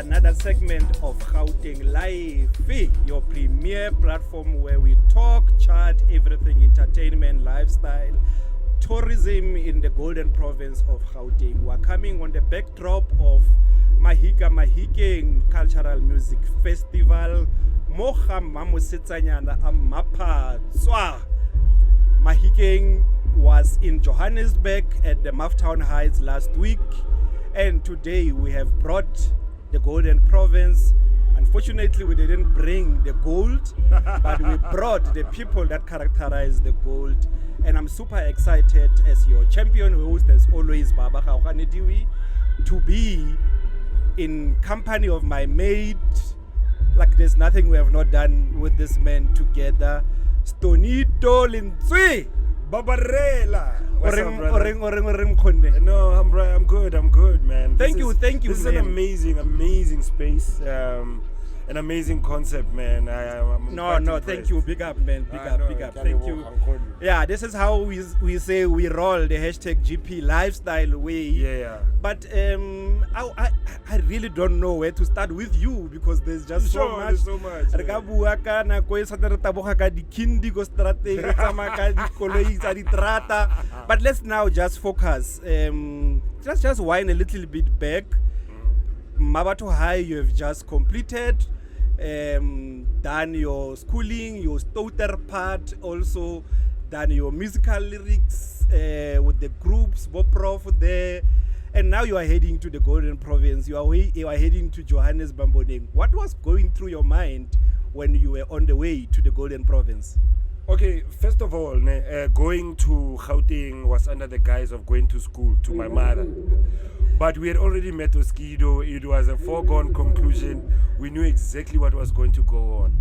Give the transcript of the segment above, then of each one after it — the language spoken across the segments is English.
another segment of Gauteng Lifve, your premier platform where we talk, chat, everything entertainment, lifestyle, tourism in the golden province of Gauteng. We're coming on the backdrop of Mahika Mahikeng Cultural Music Festival. Mahikeng was in Johannesburg at the Maftown Heights last week, and today we have brought the golden province. Unfortunately, we didn't bring the gold, but we brought the people that characterize the gold. And I'm super excited as your champion host, as always, Baba Gauteng, to be in company of my mate. Like there's nothing we have not done with this man together. Stoane Lifve. Babarela. No, I'm good, man. Thank you, This man. is an amazing space, an amazing concept, man. No, thank you. Big up, man. Big up. Thank you. Yeah, this is how we say we roll the hashtag GP lifestyle way. Yeah. But I really don't know where to start with you because there's just so much. There's so much. But let's now just focus. Let's just wind a little bit back. Mabato High, you have just completed, done your schooling, your stoater part, also done your musical lyrics with the groups, Boprof there, and now you are heading to the Golden Province. You are heading to Johannesburg. What was going through your mind when you were on the way to the Golden Province? Okay, first of all, going to Gauteng was under the guise of going to school to my mother. But we had already met Oskido. It was a foregone conclusion. We knew exactly what was going to go on.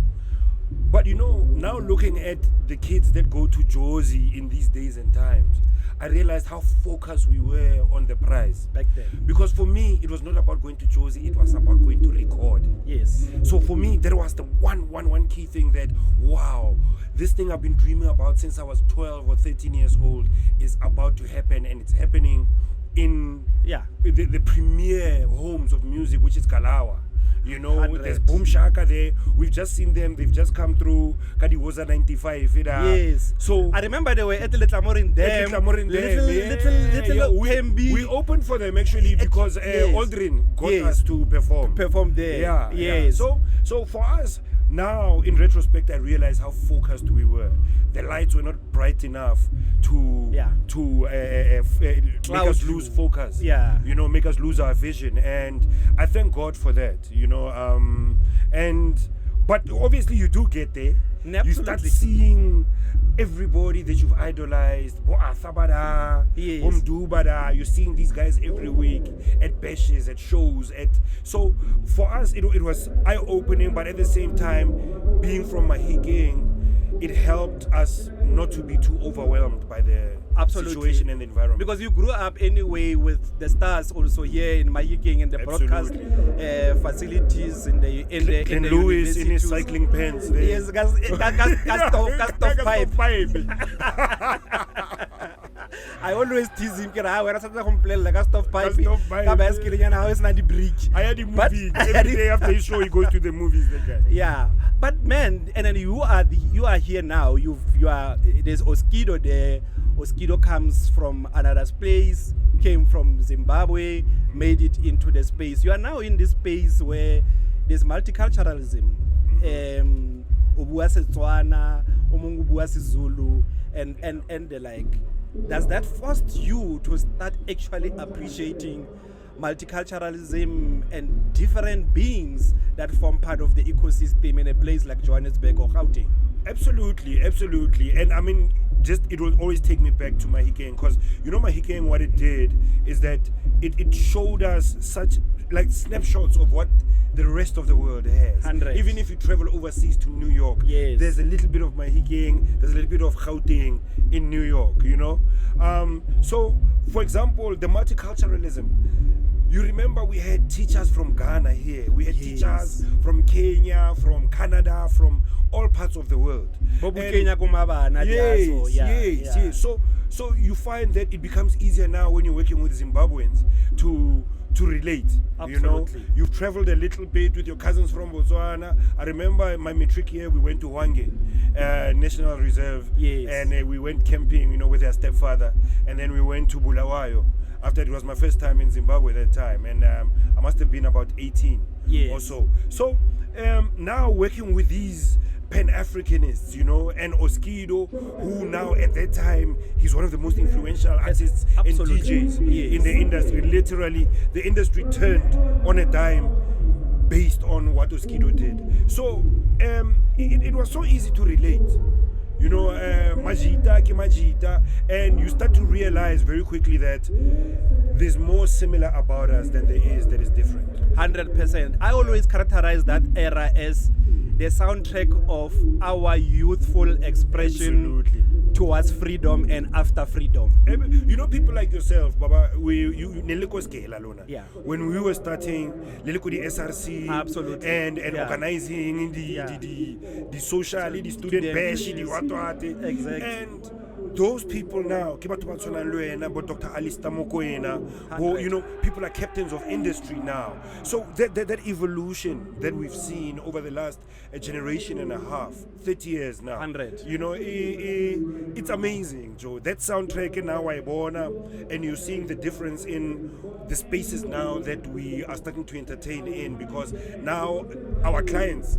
But now looking at the kids that go to Josie in these days and times, I realized how focused we were on the prize. Back then. Because for me, it was not about going to Josie, it was about going to record. Yes. So for me, there was the one key thing that, wow, this thing I've been dreaming about since I was 12 or 13 years old is about to happen, and it's happening in the premier homes of music, which is Kalawa. 100. There's Boom Shaka there. We've just seen them. They've just come through Kadiwoza 95. Yes. So I remember they were at the Letlamorin Dam. Little we opened for them actually because Aldrin got us to perform there. Yeah. So for us now, in retrospect, I realize how focused we were. The lights were not bright enough to make us lose focus. Yeah. Make us lose our vision, and I thank God for that. But obviously you do get there. Absolutely. You start seeing everybody that you've idolized. You're seeing these guys every week at bashes, at shows. So for us, it was eye-opening, but at the same time, being from Mahikeng, it helped us not to be too overwhelmed by the situation and the environment. Because you grew up anyway with the stars also here in Mahikeng and the broadcast facilities in the Lewis in his cycling pants. Yes, gas pipe. I always tease him, when I start to complain like a stove pipe. I had him movie every day after his show. He goes to the movies. That guy. Yeah, but man, and then you are here now. There's Oskido there. Oskido comes from another place, came from Zimbabwe, made it into the space. You are now in this space where there's multiculturalism. Ubua Stoane, Ubua Zulu, and the like. Does that force you to start actually appreciating multiculturalism and different beings that form part of the ecosystem in a place like Johannesburg or Gauteng? Absolutely. And I mean, it will always take me back to Mahikeng, because Mahikeng, what it did is that it showed us such like snapshots of what the rest of the world has. 100. Even if you travel overseas to New York, there's a little bit of Mahikeng, there's a little bit of Gauteng in New York, So, for example, the multiculturalism, You remember we had teachers from Ghana here. We had teachers from Kenya, from Canada, from all parts of the world. Yes. So you find that it becomes easier now when you're working with Zimbabweans to relate. Absolutely. You know, you've traveled a little bit with your cousins from Botswana. I remember my matric year, we went to Hwange National Reserve, and we went camping, you know, with their stepfather, and then we went to Bulawayo. After it was my first time in Zimbabwe at that time, and I must have been about 18 or so. So now working with these Pan-Africanists, you know, and Oskido, who now at that time, he's one of the most influential artists and DJs in the industry. Literally, the industry turned on a dime based on what Oskido did. So it was so easy to relate. You know, Majita, and you start to realize very quickly that there's more similar about us than there is that is different. 100%. I always characterize that era as the soundtrack of our youthful expression towards freedom and after freedom. You know, people like yourself, Baba, when we were starting the SRC, absolutely, and organizing the social, the student bash, the what, exactly. And those people now, Dr. Alista Mokoena, who, you know, people are captains of industry now. So that evolution that we've seen over the last generation and a half, 30 years now, 100. You know, it's amazing, Joe. That soundtrack now, and you're seeing the difference in the spaces now that we are starting to entertain in, because now our clients,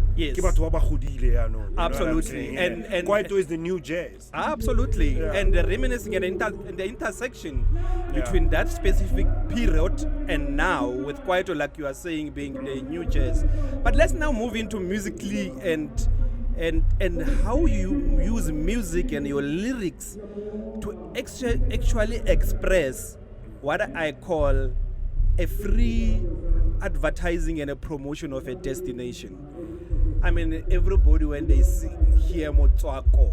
absolutely, and Kwaito is the new jazz. Absolutely. And the reminiscing and the intersection between that specific period and now, with Kwaito, like you are saying, being the new jazz. But let's now move into musically and how you use music and your lyrics to actually express what I call a free advertising and a promotion of a destination. I mean, everybody, when they hear Motswako,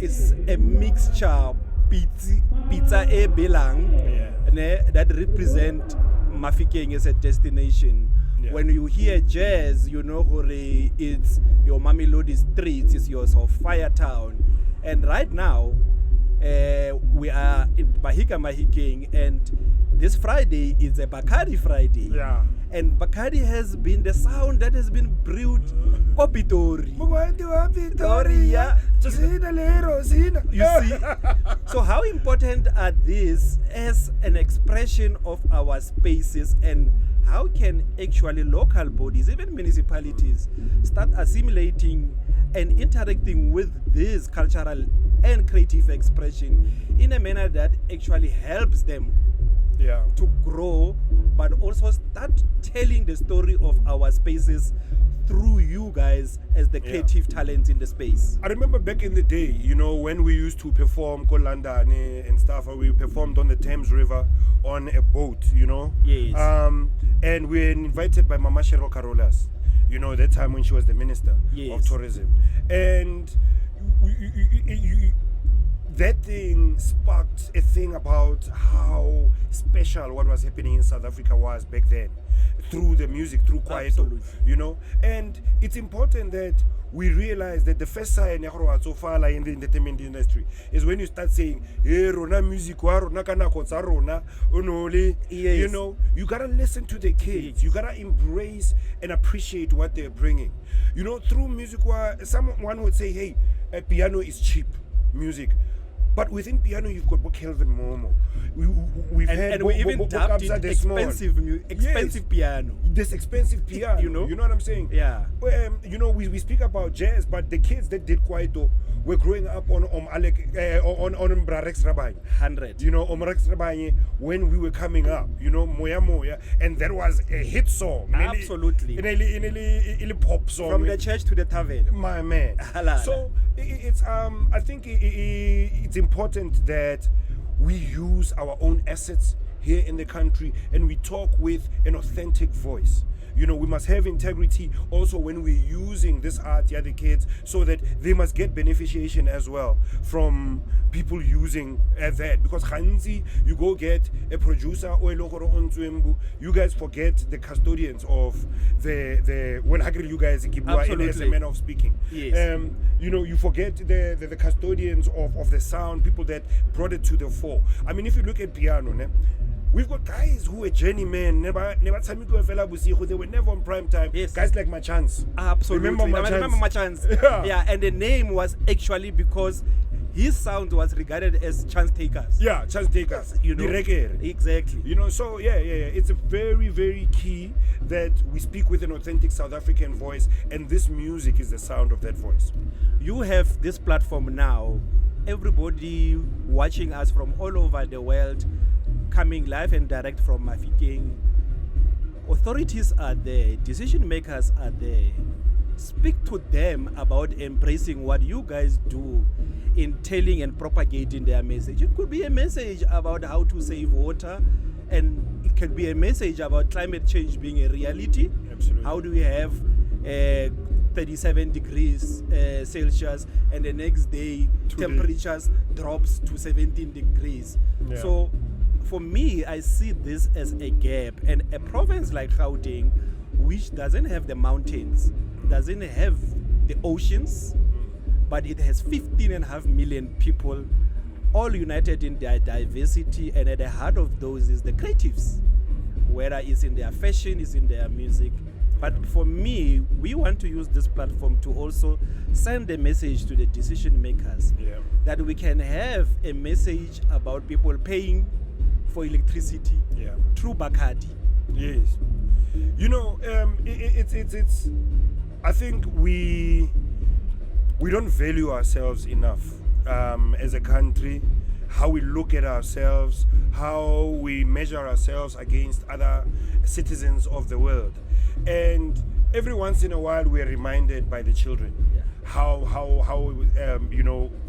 it's a mixture, pizza e belang, that represent Mahikeng as a destination. When you hear jazz, you know it's your Mamelodi streets, it's your Fire Town. And right now, we are in Mahikeng, and this Friday is a Bacardi Friday. And Bacardi has been the sound that has been brewed Kopitori. You see? So how important are these as an expression of our spaces, and how can actually local bodies, even municipalities, start assimilating and interacting with this cultural and creative expression in a manner that actually helps them to grow, but also start telling the story of our spaces through you guys as the creative talents in the space. I remember back in the day, you know, when we used to perform Kolandane and stuff, we performed on the Thames River on a boat, you know. And we were invited by Mama Cheryl Carolas, you know, that time when she was the Minister of Tourism. And that thing sparked a thing about how special what was happening in South Africa was back then, through the music, through Kwaito, you know. And it's important that we realize that the first sign so far in the entertainment industry is when you start saying, hey, Rona music, Rona kanakotsa Rona, you know, you gotta listen to the kids, you gotta embrace and appreciate what they're bringing. You know, through music, someone would say, hey, piano is cheap music. But within piano, you've got Kelvin Momo. We even dubbed it expensive piano. This expensive piano, you know what I'm saying? You know, we speak about jazz, but the kids that did Kwaito were growing up on Rex Rabanye. 100. You know, Rex Rabanye when we were coming up. You know, Moya Moya, and that was a hit song. Absolutely. In a pop song. From the church to the tavern. My man. So it's I think it's important that we use our own assets here in the country and we talk with an authentic voice. we must have integrity also when we're using this art, the kids, so that they must get beneficiation as well from people using that. Because Khanzi, you go get a producer or a local on you guys forget the custodians of the when you guys give as a manner of speaking. Yes. You forget the custodians of the sound, people that brought it to the fore. I mean, if you look at piano, we've got guys who are journeymen. They were never on prime time. Yes. Guys like Machans. Absolutely. Remember Machans? Yeah. And the name was actually because his sound was regarded as chance takers. Yeah, chance takers. Exactly. So it's a very, very key that we speak with an authentic South African voice, and this music is the sound of that voice. You have this platform now. Everybody watching us from all over the world, coming live and direct from Mahikeng. Authorities are there, decision makers are there. Speak to them about embracing what you guys do in telling and propagating their message. It could be a message about how to save water, and it can be a message about climate change being a reality. Absolutely. How do we have 37 degrees Celsius, and the next day temperatures drops to 17 degrees. Yeah. So for me, I see this as a gap, and a province like Gauteng, which doesn't have the mountains, doesn't have the oceans, but it has 15.5 million people, all united in their diversity, and at the heart of those is the creatives, whether it's in their fashion, it's in their music. But for me, we want to use this platform to also send a message to the decision makers that we can have a message about people paying for electricity through Bacardi. Yes. It's I think we don't value ourselves enough as a country, how we look at ourselves, how we measure ourselves against other citizens of the world. And every once in a while we are reminded by the children how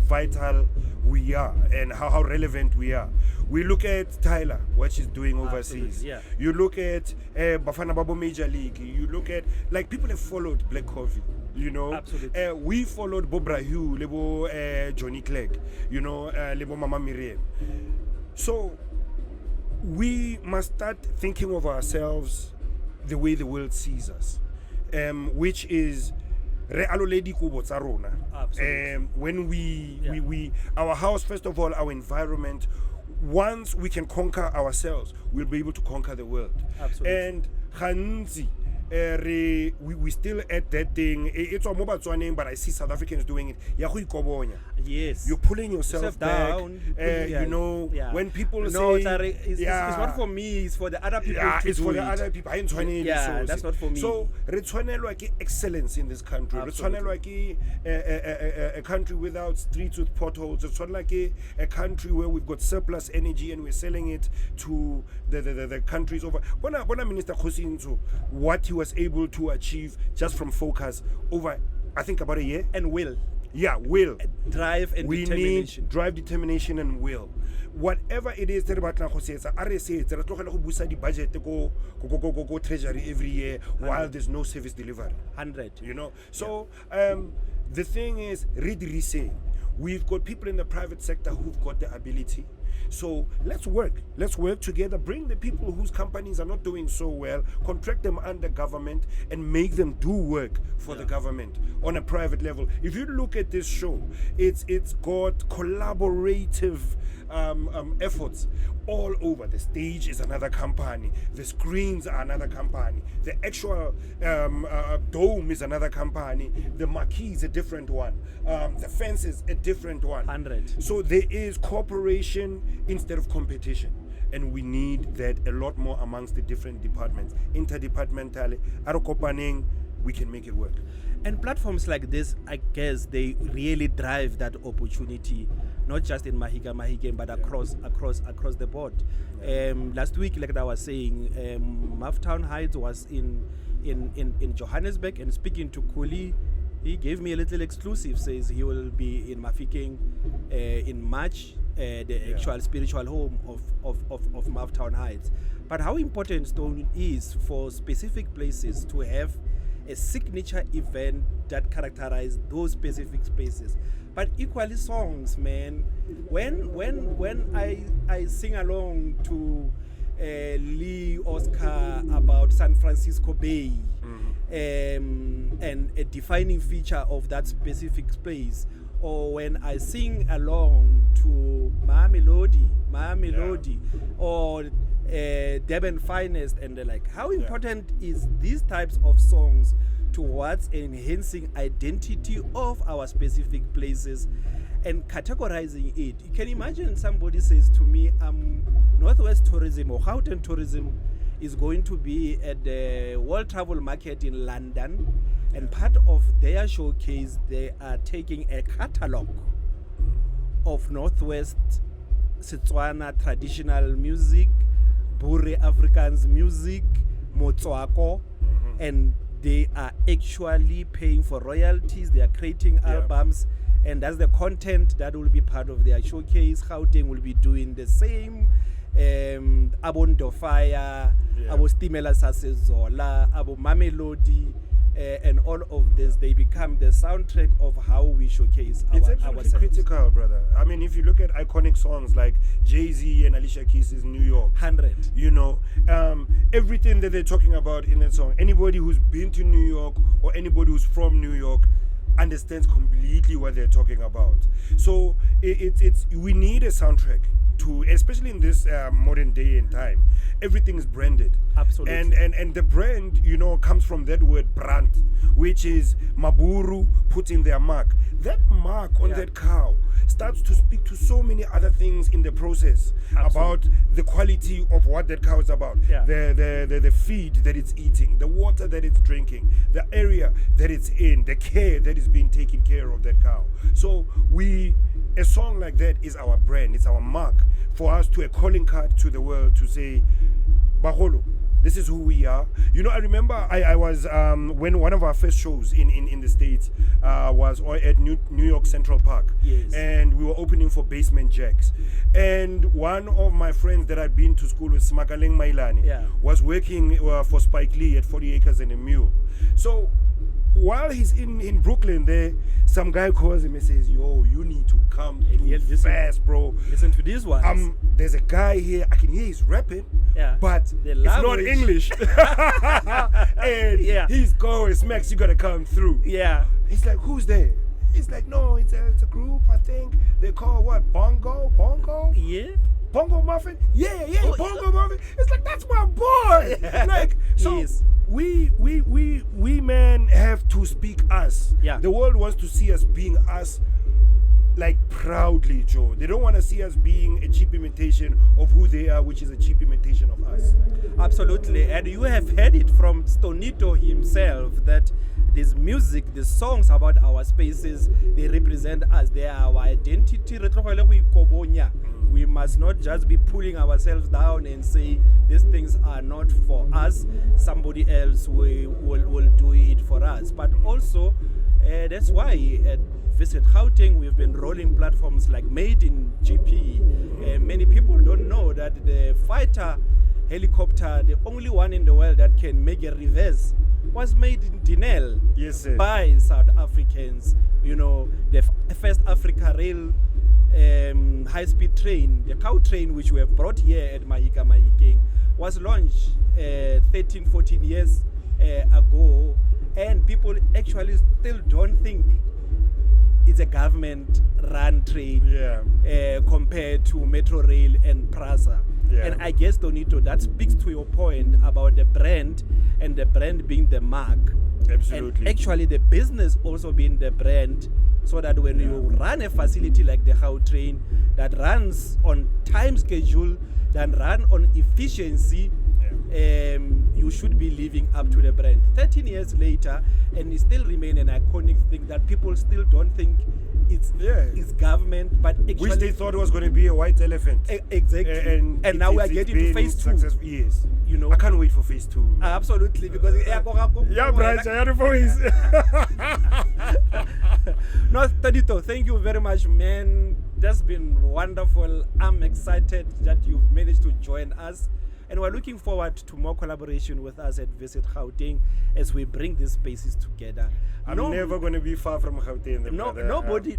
vital we are and how relevant we are. We look at Tyler, what she's doing overseas. Yeah. You look at Bafana Babo Major League. You look at, people have followed Black Coffee. Absolutely. We followed Bobra Hugh, Lebo Johnny Clegg, Lebo Mama Miriam. So we must start thinking of ourselves the way the world sees us, which is absolutely. When we our house, first of all, our environment. Once we can conquer ourselves, we'll be able to conquer the world. Absolutely. And Khanzi, we still at that thing. It's a mobile name, but I see South Africans doing it. Yes. You're pulling yourself back. Down. When people say, it's not for me, it's for the other people to it's do for it. the other people. That's not for me. So, excellence in this country. A country without streets with potholes. It's not like a country where we've got surplus energy and we're selling it to the countries over. Bona Minister Khosinzo, what he was able to achieve just from focus over, I think, about a year. And will. Yeah, will. Drive and we determination. Need drive, determination, and will. Whatever it is, budget go treasury every year while there's no service delivery. 100. So the thing is, we've got people in the private sector who've got the ability. So let's work together, bring the people whose companies are not doing so well, contract them under government and make them do work for the government on a private level. If you look at this show, it's got collaborative efforts all over. The stage is another company, the screens are another company, the actual dome is another company, the marquee is a different one, the fence is a different one. 100. So there is cooperation instead of competition, and we need that a lot more amongst the different departments. Interdepartmentally, we can make it work. And platforms like this, I guess, they really drive that opportunity, not just in Mahikeng, but across the board. Last week, like I was saying, Maftown Heights was in Johannesburg, and speaking to Kuli, he gave me a little exclusive, says he will be in Mahikeng in March, the actual spiritual home of Maftown Heights. But how important Stone is for specific places to have a signature event that characterize those specific spaces. But equally songs, man. When I sing along to Lee Oscar about San Francisco Bay, and a defining feature of that specific space, or when I sing along to Ma Melody, or Durban Finest and the like, how important is these types of songs towards enhancing identity of our specific places and categorizing it? You can imagine somebody says to me, Northwest Tourism or Gauteng Tourism is going to be at the World Travel Market in London, and part of their showcase, they are taking a catalog of Northwest Setswana traditional music, Boere Afrikaans music, Motswako, and they are actually paying for royalties. They are creating albums, and that's the content that will be part of their showcase. Gauteng will be doing the same. Abo Fire, Abo Stimela Sasezola, Abo Mamelodi, and all of this, they become the soundtrack of how we showcase it's ourselves. absolutely critical, brother. I mean, if you look at iconic songs like Jay-Z and Alicia Keys' New York, 100. You know, everything that they're talking about in that song, anybody who's been to New York or anybody who's from New York understands completely what they're talking about. So it's we need a soundtrack to, especially in this modern day and time, everything is branded. Absolutely. And the brand, you know, comes from that word brand, which is Maburu putting their mark. That mark on that cow starts to speak to so many other things in the process. Absolutely. About the quality of what that cow is about, the feed that it's eating, the water that it's drinking, the area that it's in, the care that is being taken care of that cow. So a song like that is our brand, it's our mark for us to a calling card to the world to say, Baholo, this is who we are. You know, I remember I was when one of our first shows in the States was at New York Central Park. Yes. And we were opening for Basement Jacks. And one of my friends that I'd been to school with, Smakaleng Mailani, was working for Spike Lee at 40 Acres and a Mule. So while he's in Brooklyn there, some guy calls him and says, yo, you need to come through fast, bro. Listen to this one. There's a guy here, I can hear he's rapping, but it's not English. And he's going, Smacks, you gotta come through. Yeah. He's like, who's there? He's like, no, it's a group, I think. They call what? Bongo? Yeah. Bongo Muffin? Yeah, Bongo Muffin. It's like, that's my boy. Like, so we man have to speak us. Yeah. The world wants to see us being us, like, proudly, Joe. They don't want to see us being a cheap imitation of who they are, which is a cheap imitation of us. Absolutely. And you have heard it from Stonito himself that this music, the songs about our spaces, they represent us. They are our identity. We must not just be pulling ourselves down and say these things are not for us. Somebody else will do it for us. But also, that's why at Visit Gauteng, we've been rolling platforms like Made in GP. Many people don't know that the fighter helicopter, the only one in the world that can make a reverse, was made in Dinel by South Africans. You know, the first Africa Rail high-speed train, the cow train, which we have brought here at Mahikeng, was launched 13, 14 years ago, and people actually still don't think it's a government-run train compared to Metro Rail and Prasa. And I guess, Donito, that speaks to your point about the brand, and the brand being the mark. Absolutely. And actually the business also being the brand, so that when you run a facility like the Gautrain that runs on time schedule, that run on efficiency, you should be living up to the brand. 13 years later, and it still remain an iconic thing that people still don't think it's government, but actually, which they thought was going to be a white elephant. Exactly. And now we are getting to phase 2. Yes. You know, I can't wait for phase 2. Absolutely, because No, Tadito, thank you very much, man. That's been wonderful. I'm excited that you've managed to join us. And we're looking forward to more collaboration with us at Visit Gauteng as we bring these spaces together. I'm never going to be far from Gauteng.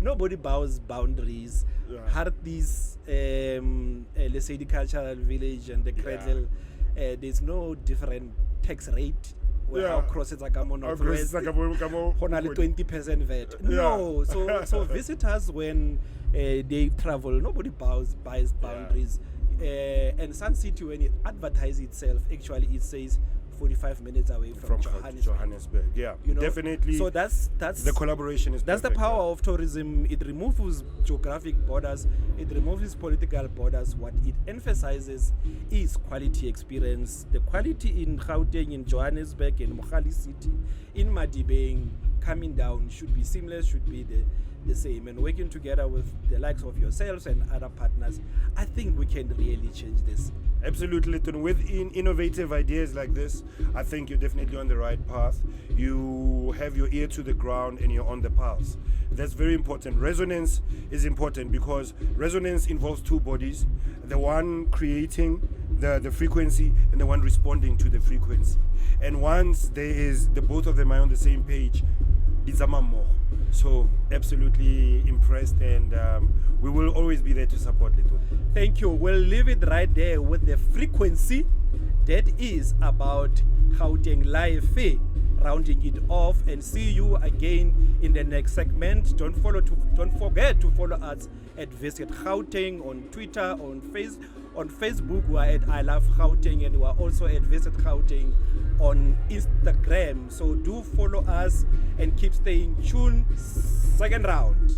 Nobody bows boundaries. Yeah. Harties, let's say the cultural village and the cradle, there's no different tax rate. How crosses are come on northwest, 20% VAT. No, so visitors when they travel, nobody buys boundaries. And Sun City, when it advertises itself, actually it says 45 minutes away from Johannesburg. Yeah, you know? Definitely. So that's the collaboration is that's perfect, the power of tourism. It removes geographic borders, it removes political borders. What it emphasizes is quality experience. The quality in Gauteng, in Johannesburg, in Mohali City, in Madibeng, coming down should be seamless, should be the same. And working together with the likes of yourselves and other partners, I think we can really change this. Absolutely, Litton. With innovative ideas like this, I think you're definitely on the right path. You have your ear to the ground and you're on the pulse. That's very important. Resonance is important because resonance involves two bodies, the one creating the frequency and the one responding to the frequency. And once there is the both of them are on the same page, it's a mammo. So absolutely impressed, and we will always be there to support Little. Thank you. We'll leave it right there with the frequency that is about Gauteng Lifve, rounding it off, and see you again in the next segment. Don't forget to follow us at Visit Gauteng on Twitter, on Facebook we are at I Love Gauteng, and we are also at Visit Gauteng on Instagram. So do follow us and keep staying tuned. Second round.